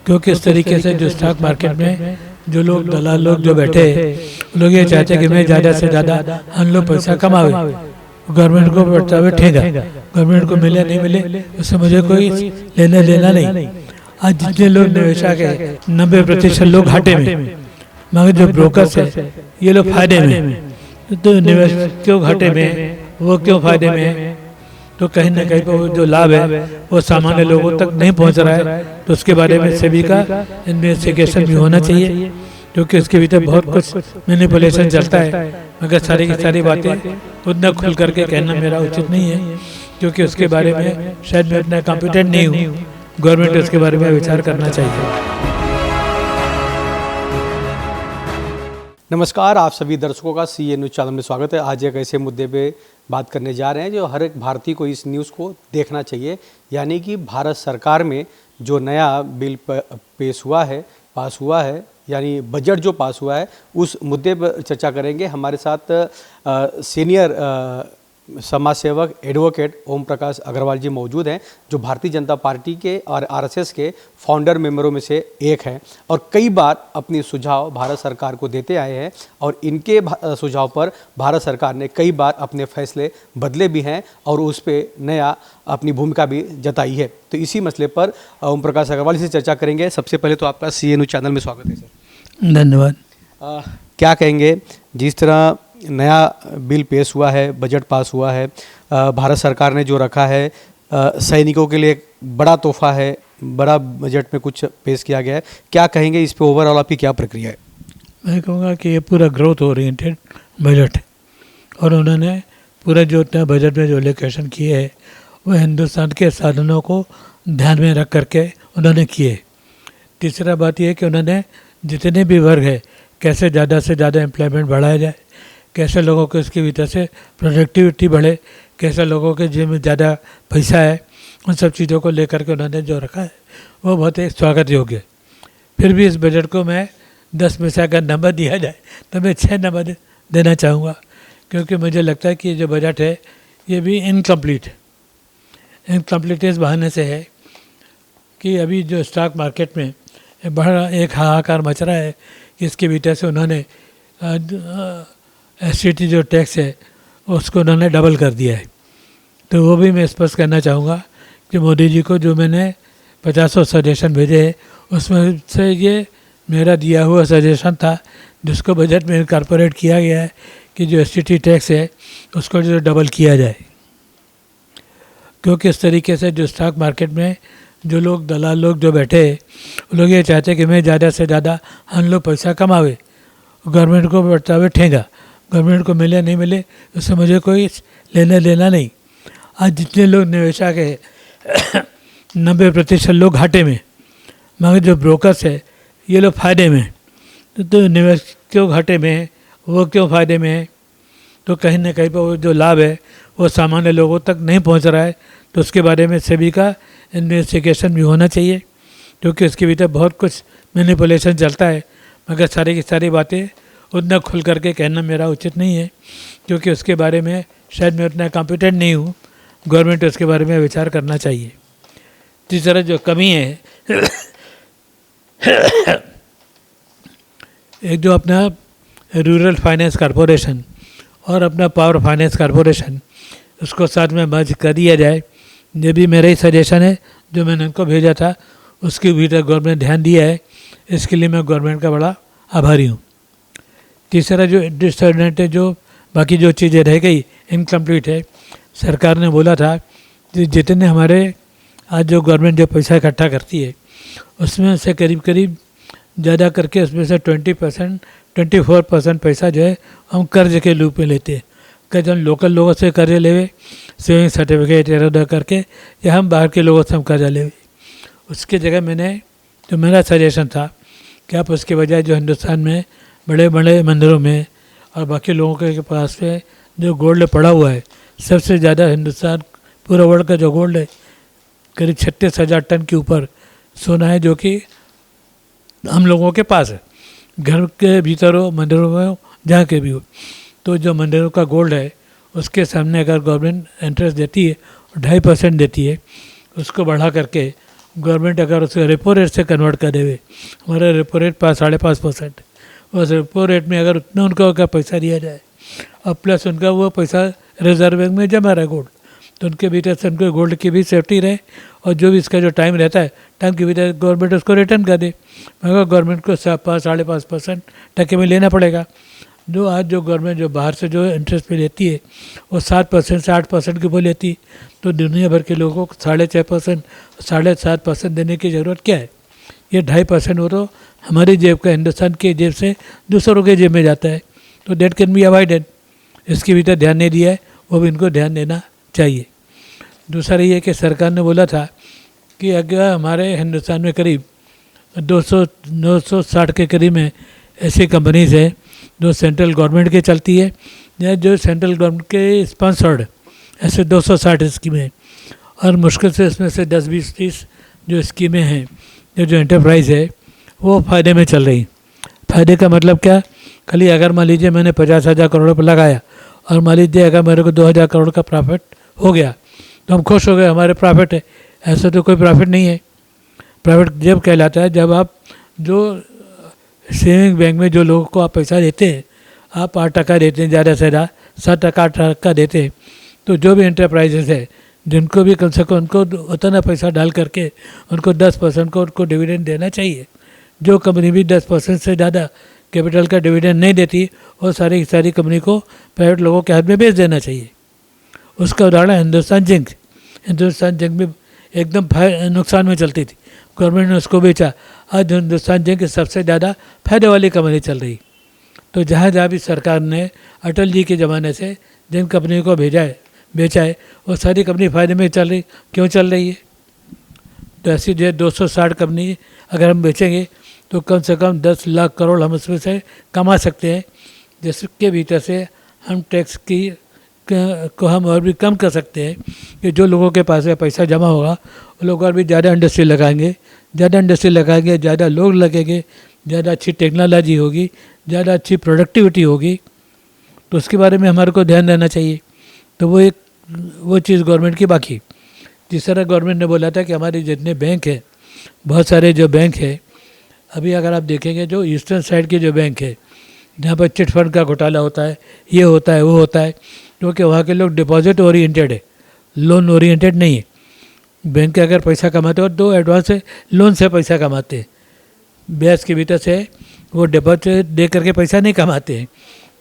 क्योंकि इस तरीके से जो स्टॉक मार्केट में जो लोग दलाल लोग जो बैठे लोग ये चाहते हैं कि मैं ज़्यादा से ज़्यादा हम लोग पैसा कमावे, गवर्नमेंट को बढ़ता हुआ ठेगा, गवर्नमेंट को मिले नहीं मिले उससे मुझे कोई लेना देना नहीं। आज जितने लोग निवेशक है 90% लोग घाटे में, मगर जो ब्रोकर्स है ये लोग फायदे में। तो निवेश क्यों घाटे में, वो क्यों फायदे में है? तो कहीं ना कहीं पर जो लाभ है वो सामान्य लोगों तक नहीं पहुंच रहा है। तो उसके बारे में सेबी का इन्वेस्टिगेशन भी होना चाहिए, क्योंकि उसके भीतर बहुत कुछ मैनिपुलेशन चलता है। मगर सारी की सारी बातें उतना खुल करके कहना मेरा उचित नहीं है, क्योंकि उसके बारे में शायद मैं इतना कॉम्पिटेंट नहीं हूँ। गवर्नमेंट उसके बारे में विचार करना चाहिए। नमस्कार, आप सभी दर्शकों का CA न्यूज़ चैनल में स्वागत है। आज एक ऐसे मुद्दे पे बात करने जा रहे हैं जो हर एक भारतीय को इस न्यूज़ को देखना चाहिए, यानी कि भारत सरकार में जो नया बिल पास हुआ है, यानी बजट जो पास हुआ है, उस मुद्दे पर चर्चा करेंगे। हमारे साथ सीनियर समाज सेवक एडवोकेट ओम प्रकाश अग्रवाल जी मौजूद हैं, जो भारतीय जनता पार्टी के और RSS के फाउंडर मेंबरों में से एक हैं और कई बार अपनी सुझाव भारत सरकार को देते आए हैं और इनके सुझाव पर भारत सरकार ने कई बार अपने फैसले बदले भी हैं और उस पर नया अपनी भूमिका भी जताई है। तो इसी मसले पर ओम प्रकाश अग्रवाल से चर्चा करेंगे। सबसे पहले तो आपका CA न्यूज़ चैनल में स्वागत है सर। धन्यवाद। क्या कहेंगे, जिस तरह नया बिल पेश हुआ है, बजट पास हुआ है, भारत सरकार ने जो रखा है सैनिकों के लिए एक बड़ा तोहफा है, बड़ा बजट में कुछ पेश किया गया है, क्या कहेंगे इस पे? ओवरऑल आपकी क्या प्रक्रिया है? मैं कहूँगा कि ये पूरा ग्रोथ ओरिएंटेड बजट है और उन्होंने पूरा जो इतना बजट में जो एलोकेशन किए है वो हिंदुस्तान के साधनों को ध्यान में रख करके उन्होंने किए। तीसरा बात यह है कि उन्होंने जितने भी वर्ग है कैसे ज़्यादा से ज़्यादा एम्प्लॉयमेंट बढ़ाया जाए, कैसे लोगों को इसकी वजह से प्रोडक्टिविटी बढ़े, कैसे लोगों के जेब में ज़्यादा पैसा है, उन सब चीज़ों को लेकर के उन्होंने जो रखा है वो बहुत ही स्वागत योग्य है। फिर भी इस बजट को मैं 10 में से अगर नंबर दिया जाए तो मैं 6 नंबर देना चाहूँगा, क्योंकि मुझे लगता है कि ये जो बजट है ये भी इनकम्प्लीट है। इनकम्प्लीट इस बहाने से है कि अभी जो स्टॉक मार्केट में बड़ा एक हाहाकार मच रहा है कि इसकी वजह से उन्होंने STT जो टैक्स है उसको उन्होंने डबल कर दिया है। तो वो भी मैं स्पष्ट करना चाहूँगा कि मोदी जी को जो मैंने 50 सजेशन भेजे हैं उसमें से ये मेरा दिया हुआ सजेशन था, जिसको बजट में इनकॉर्पोरेट किया गया है कि जो STT टैक्स है उसको जो डबल किया जाए। क्योंकि इस तरीके से जो स्टॉक मार्केट में जो लोग दलाल लोग जो बैठे लोग ये चाहते हैं कि मैं ज़्यादा से ज़्यादा हम लोग पैसा कमावे, गवर्नमेंट को बढ़ता हुआ ठेगा, गवर्नमेंट को मिले नहीं मिले उससे मुझे कोई लेना देना नहीं। आज जितने लोग निवेशक है 90% लोग घाटे में, मगर जो ब्रोकर्स है ये लोग फायदे में। तो निवेश क्यों घाटे में है, वो क्यों फायदे में है? तो कहीं ना कहीं पर जो लाभ है वो सामान्य लोगों तक नहीं पहुंच रहा है। तो उसके बारे में सेबी का इन्वेस्टिगेशन भी होना चाहिए, क्योंकि उसके भीतर बहुत कुछ मैनिपुलेशन चलता है। मगर सारी की सारी बातें उतना खुल करके कहना मेरा उचित नहीं है, क्योंकि उसके बारे में शायद मैं उतना कॉम्पिटेंट नहीं हूँ। गवर्नमेंट उसके बारे में विचार करना चाहिए। तीसरा जो कमी है एक जो अपना रूरल फाइनेंस कॉरपोरेशन और अपना पावर फाइनेंस कॉरपोरेशन उसको साथ में मर्ज कर दिया जाए, ये भी मेरा ही सजेशन है जो मैंने उनको भेजा था। उसके भीतर गवर्नमेंट ध्यान दिया है, इसके लिए मैं गवर्नमेंट का बड़ा आभारी हूँ। तीसरा जो डिसएडवांटेज जो बाकी जो चीज़ें रह गई इनकम्प्लीट है। सरकार ने बोला था कि जितने हमारे आज जो गवर्नमेंट जो पैसा इकट्ठा करती है उसमें से करीब करीब ज़्यादा करके उसमें से 24% पैसा जो है हम कर्ज के रूप में लेते हैं। कि हम लोकल लोगों से कर्ज लेवे, सेविंग सर्टिफिकेट इधर उधर करके, या हम बाहर के लोगों से हम कर्जा लेवे। उसके जगह जो मेरा सजेशन था कि आप उसके बजाय जो हिंदुस्तान में बड़े बड़े मंदिरों में और बाकी लोगों के पास में जो गोल्ड पड़ा हुआ है, सबसे ज़्यादा हिंदुस्तान पूरा वर्ल्ड का जो गोल्ड है करीब 36,000 टन के ऊपर सोना है, जो कि हम लोगों के पास है। घर के भीतर हो, मंदिरों में हो, जहाँ के भी हो। तो जो मंदिरों का गोल्ड है उसके सामने अगर गवर्नमेंट इंटरेस्ट देती है 2.5% देती है, उसको बढ़ा करके गवर्नमेंट अगर उसे रेपो रेट से कन्वर्ट कर देवे, हमारा रेपो रेट 5.5%, उस रेपो रेट में अगर उतना उनका का पैसा दिया जाए और प्लस उनका वो पैसा रिजर्व बैंक में जमा रहे गोल्ड, तो उनके भीतर से उनको गोल्ड की भी सेफ्टी रहे और जो भी इसका जो टाइम रहता है टाइम के भीतर गवर्नमेंट उसको रिटर्न कर दे, मगर गवर्नमेंट को 5.5% टके में लेना पड़ेगा। जो आज जो गवर्नमेंट जो बाहर से जो इंटरेस्ट पे लेती है वो 7% से 8% के ऊपर लेती है, तो दुनिया भर के लोगों को 6.5% 7.5% देने की ज़रूरत क्या है। ये 2.5% वो तो हमारी जेब का, हिंदुस्तान की जेब से दूसरों के जेब में जाता है, तो डेट कैन बी अवॉइडेड। इसके भीतर ध्यान नहीं दिया है, वो भी इनको ध्यान देना चाहिए। दूसरा ये कि सरकार ने बोला था कि अगर हमारे हिंदुस्तान में करीब 960 के करीब में ऐसी कंपनीज है जो सेंट्रल गवर्नमेंट के चलती है या जो सेंट्रल गवर्नमेंट के स्पॉन्सर्ड, ऐसे 260 स्कीमें हैं, और मुश्किल से इसमें से 10-20-30 जो स्कीमें हैं जो एंटरप्राइज़ है वो फ़ायदे में चल रही। फ़ायदे का मतलब क्या, खाली अगर मान लीजिए मैंने 50,000 करोड़ रुपये लगाया और मान लीजिए अगर मेरे को 2,000 करोड़ का प्रॉफिट हो गया तो हम खुश हो गए, हमारे प्रॉफिट है। ऐसा तो कोई प्रॉफिट नहीं है। प्रॉफिट जब कहलाता है जब आप जो सेविंग बैंक में जो लोगों को आप पैसा देते हैं, आप 8% देते हैं, ज़्यादा से ज़्यादा 7% देते हैं, तो जो भी एंटरप्राइजेस है जिनको भी कम से कम उनको उतना पैसा डाल करके उनको 10% को उनको डिविडेंड देना चाहिए। जो कंपनी भी 10% से ज़्यादा कैपिटल का डिविडेंड नहीं देती वो सारी सारी कंपनी को प्राइवेट लोगों के हाथ में बेच देना चाहिए। उसका उदाहरण हिंदुस्तान जिंक। हिंदुस्तान जिंक भी एकदम नुकसान में चलती थी, गवर्नमेंट ने उसको बेचा। आज हिंदुस्तान जिंक सबसे ज़्यादा फायदे वाली कंपनी चल रही। तो जहाँ जहाँ भी सरकार ने अटल जी के ज़माने से जिन कंपनी को बेचा है वो सारी कंपनी फ़ायदे में चल रही। क्यों चल रही है? तो ऐसी जो 260 कंपनी अगर हम बेचेंगे तो कम से कम 10 लाख करोड़ हम उसमें से कमा सकते हैं, जिसके भीतर से हम टैक्स को हम और भी कम कर सकते हैं कि जो लोगों के पास पैसा जमा होगा वो लोग और भी ज़्यादा इंडस्ट्री लगाएंगे, ज़्यादा लोग लगेंगे, ज़्यादा अच्छी टेक्नोलॉजी होगी, ज़्यादा अच्छी प्रोडक्टिविटी होगी। तो उसके बारे में हमारे को ध्यान देना चाहिए। तो वो चीज़ गवर्नमेंट की। बाकी जिस तरह गवर्नमेंट ने बोला था कि हमारे जितने बैंक हैं, बहुत सारे जो बैंक है, अभी अगर आप देखेंगे जो ईस्टर्न साइड के जो बैंक है जहाँ पर चिट फंड का घोटाला होता है, ये होता है वो होता है, क्योंकि वहाँ के लोग डिपॉजिट ओरिएंटेड है, लोन ओरिएंटेड नहीं है। बैंक के अगर पैसा कमाते हो तो एडवांस से लोन से पैसा कमाते हैं, ब्याज के भीतर से वो डिपॉजिट दे करके पैसा नहीं कमाते हैं।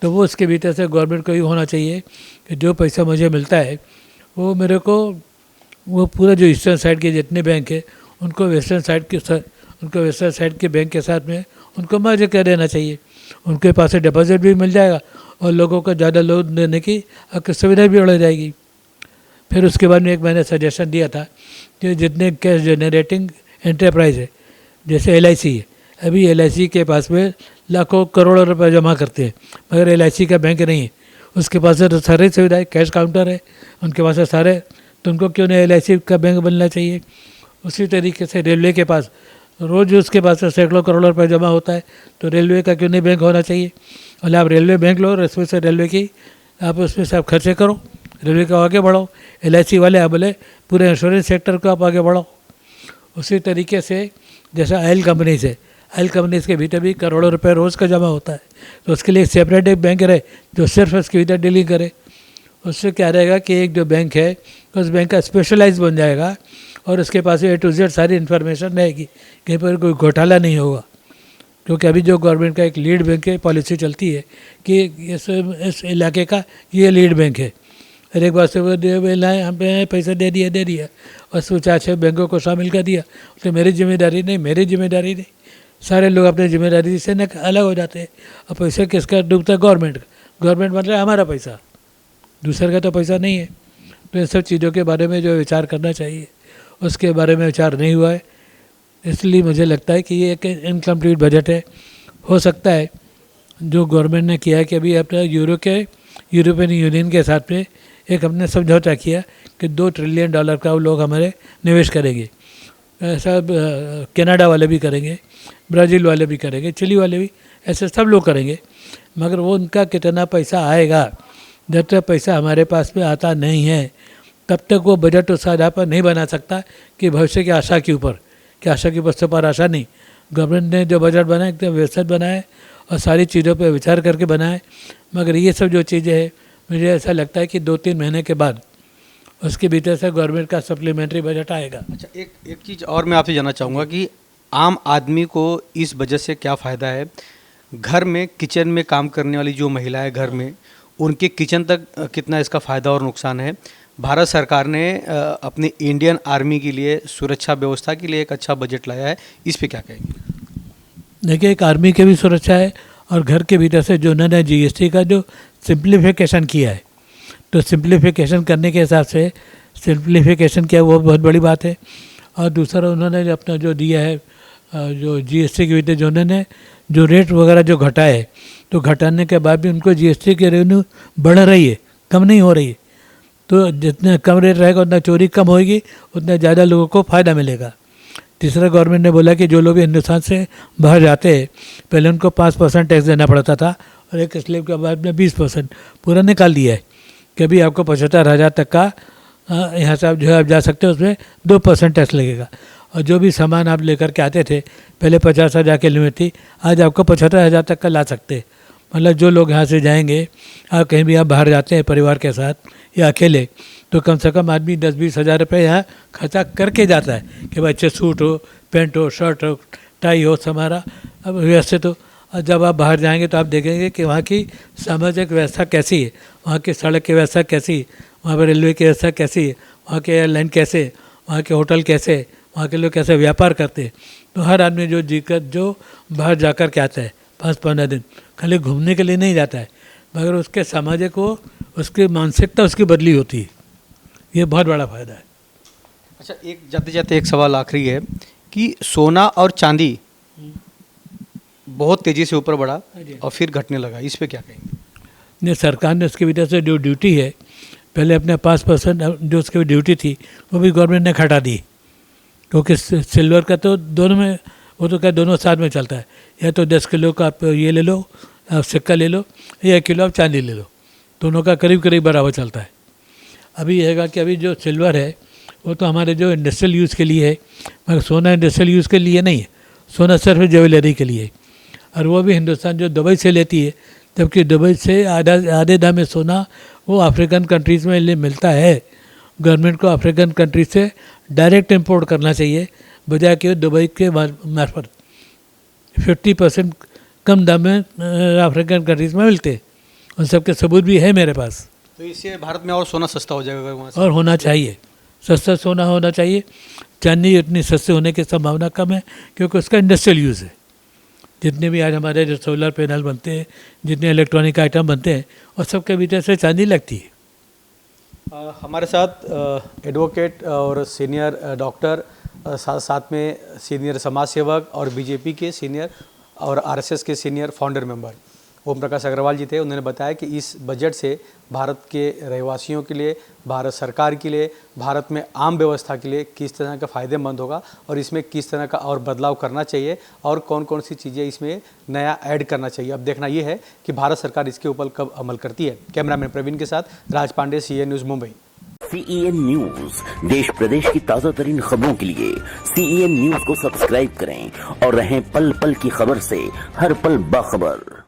तो वो उसके भीतर से गवर्नमेंट को ये होना चाहिए कि जो पैसा मुझे मिलता है वो मेरे को वो पूरा जो ईस्टर्न साइड के जितने बैंक है उनको वेस्टर्न साइड के बैंक के साथ में उनको मर्ज कर देना चाहिए। उनके पास से डिपॉजिट भी मिल जाएगा और लोगों को ज़्यादा लोन देने की सुविधा भी बढ़ जाएगी। फिर उसके बाद में एक मैंने सजेशन दिया था कि जितने कैश जनरेटिंग एंटरप्राइज है, जैसे LIC है, अभी LIC के पास में लाखों करोड़ों रुपए जमा करते हैं, मगर LIC का बैंक नहीं है। उसके पास से तो सारी सुविधाएं, कैश काउंटर है उनके पास से सारे, तो उनको क्यों नहीं LIC का बैंक बनना चाहिए। उसी तरीके से रेलवे के पास रोज़ उसके पास से सैकड़ों करोड़ रुपए जमा होता है, तो रेलवे का क्यों नहीं बैंक होना चाहिए। और आप रेलवे बैंक लो और इसमें से रेलवे की आप उसमें से आप खर्चे करो, रेलवे को आगे बढ़ाओ। LIC वाले आप बोले पूरे इंश्योरेंस सेक्टर को आप आगे बढ़ाओ। उसी तरीके से जैसा ऑयल कंपनीज है, ऑयल कंपनीज के भीतर भी करोड़ों रुपए रोज़ का जमा होता है, तो उसके लिए सेपरेट एक बैंक रहे जो सिर्फ उसके भीतर डीलिंग करे। उससे क्या रहेगा कि एक जो बैंक है उस बैंक का स्पेशलाइज बन जाएगा और उसके पास A to Z सारी इन्फॉर्मेशन रहेगी, कहीं पर कोई घोटाला नहीं होगा। क्योंकि अभी जो गवर्नमेंट का एक लीड बैंक की पॉलिसी चलती है कि इस इलाके का ये लीड बैंक है, और एक बार से वो हम पे पैसा दे दिया और सोचा 4-6 बैंकों को शामिल कर दिया, तो मेरी जिम्मेदारी नहीं, सारे लोग अपनी जिम्मेदारी से न अलग हो जाते हैं। और पैसा किसका डूबता है? गवर्नमेंट का। गवर्नमेंट मतलब हमारा पैसा, दूसरे का तो पैसा नहीं है। तो इन सब चीज़ों के बारे में जो विचार करना चाहिए उसके बारे में विचार नहीं हुआ है, इसलिए मुझे लगता है कि ये एक इनकम्प्लीट बजट है। हो सकता है जो गवर्नमेंट ने किया है कि अभी अपना यूरोपियन यूनियन के साथ में एक हमने समझौता किया कि $2 ट्रिलियन का वो लोग हमारे निवेश करेंगे। ऐसा कनाडा वाले भी करेंगे, ब्राज़ील वाले भी करेंगे, चिली वाले भी, ऐसे सब लोग करेंगे। मगर वो उनका कितना पैसा आएगा, जब तक पैसा हमारे पास में आता नहीं है तब तक वो बजट उस आधार पर नहीं बना सकता कि भविष्य की आशा के ऊपर, कि आशा के बच्चों पर आशा नहीं। गवर्नमेंट ने जो बजट बनाया एकदम व्यवस्थित बनाए और सारी चीज़ों पर विचार करके बनाए। मगर ये सब जो चीज़ें हैं, मुझे ऐसा लगता है कि 2-3 महीने के बाद उसके भीतर से गवर्नमेंट का सप्लीमेंट्री बजट आएगा। अच्छा, एक चीज़ और मैं आपसे जानना चाहूँगा कि आम आदमी को इस बजट से क्या फ़ायदा है? घर में किचन में काम करने वाली जो महिलाएं घर में, उनके किचन तक कितना इसका फ़ायदा और नुकसान है? भारत सरकार ने अपनी इंडियन आर्मी के लिए सुरक्षा व्यवस्था के लिए एक अच्छा बजट लाया है, इस पे क्या कहेंगे? देखिए, एक आर्मी की भी सुरक्षा है और घर के भीतर से जो उन्होंने GST का जो सिंप्लीफिकेशन किया है, तो सिंप्लीफिकेशन करने के हिसाब से सिंप्लीफिकेशन किया वो बहुत बड़ी बात है। और दूसरा उन्होंने जो अपना जो दिया है जो GST की वजह जो उन्होंने जो रेट वगैरह जो घटाए है, तो घटाने के बाद भी उनको GST की रेवेन्यू बढ़ रही है, कम नहीं हो रही है। तो जितना कम रेट रहेगा उतना चोरी कम होगी, उतना ज़्यादा लोगों को फ़ायदा मिलेगा। तीसरा, गवर्नमेंट ने बोला कि जो लोग हिंदुस्तान से बाहर जाते हैं पहले उनको 5% टैक्स देना पड़ता था और एक स्लेब के बाद में 20% पूरा निकाल दिया है कि अभी आपको 75,000 तक का यहाँ से आप जो है आप जा सकते हो, उसमें 2% टैक्स लगेगा। और जो भी सामान आप लेकर के आते थे पहले 50,000 की लिमिट थी, आज आपको 75,000 तक का ला सकते हैं। मतलब जो लोग यहाँ से जाएंगे, आप कहीं भी आप बाहर जाते हैं परिवार के साथ या अकेले, तो कम से कम आदमी 10-20 हज़ार रुपये यहाँ खर्चा करके जाता है कि भाई अच्छे सूट हो, पैंट हो, शर्ट हो, टाई हो, हमारा अब व्यवस्थित हो। और जब आप बाहर जाएंगे तो आप देखेंगे कि वहाँ की सामाजिक व्यवस्था कैसी है, वहाँ की सड़क की व्यवस्था कैसी है, वहाँ पर रेलवे की व्यवस्था कैसी है, वहाँ के एयरलाइन कैसे, वहाँ के होटल कैसे, वहाँ के लोग कैसे व्यापार करते हैं। तो हर आदमी जो बाहर जा कर के आता है 5-15 दिन, खाली घूमने के लिए नहीं जाता है, मगर उसके सामाजिक को उसकी मानसिकता उसकी बदली होती है। ये बहुत बड़ा फ़ायदा है। अच्छा, एक जाते जाते एक सवाल आखिरी है कि सोना और चांदी बहुत तेज़ी से ऊपर बढ़ा और फिर घटने लगा, इस पे क्या कहेंगे? नहीं, सरकार ने उसकी वजह से जो ड्यूटी है, पहले अपने 5% जो उसकी ड्यूटी थी वो भी गवर्नमेंट ने घटा दी, क्योंकि सिल्वर का तो दोनों में, वो तो क्या दोनों साथ में चलता है, या तो 10 किलो का आप ये ले लो, आप सिक्का ले लो, या 1 किलो आप चांदी ले लो, दोनों का करीब करीब बराबर चलता है। अभी यह है कि अभी जो सिल्वर है वो तो हमारे जो इंडस्ट्रियल यूज़ के लिए है, मगर सोना इंडस्ट्रियल यूज़ के लिए नहीं है, सोना सिर्फ ज्वेलरी के लिए है। और वो भी हिंदुस्तान जो दुबई से लेती है, जबकि दुबई से आधे दाम में सोना वो अफ्रीकन कंट्रीज़ में मिलता है। गवर्नमेंट को अफ्रीकन कंट्रीज से डायरेक्ट इंपोर्ट करना चाहिए, बजाय कि दुबई के मार्फत 50% कम दाम में अफ्रीकन कंट्रीज़ में मिलते हैं। उन सब के सबूत भी है मेरे पास। तो इससे भारत में और सोना सस्ता हो जाएगा वहाँ से? और होना चाहिए, सस्ता सोना होना चाहिए। चांदी इतनी सस्ती होने की संभावना कम है, क्योंकि उसका इंडस्ट्रियल यूज़ है। जितने भी आज हमारे जो सोलर पैनल बनते हैं, जितने इलेक्ट्रॉनिक आइटम बनते हैं, और सबके भीतर से चांदी लगती है। हमारे साथ एडवोकेट और सीनियर डॉक्टर, साथ में सीनियर समाज सेवक और बीजेपी के सीनियर और आरएसएस के senior founder member Om Prakash Agarwal जी थे। उन्होंने बताया कि इस बजट से भारत के रहवासियों के लिए, भारत सरकार के लिए, भारत में आम व्यवस्था के लिए किस तरह का फ़ायदेमंद होगा और इसमें किस तरह का और बदलाव करना चाहिए और कौन कौन सी चीज़ें इसमें नया ऐड करना चाहिए। अब देखना ये है कि भारत सरकार इसके ऊपर कब अमल करती है। कैमरामैन प्रवीण के साथ Raj Pandey, CN news, Mumbai. CEN news देश प्रदेश की ताजा तरीन खबरों के लिए CEN न्यूज को सब्सक्राइब करें और रहें पल पल की खबर से हर पल बाखबर।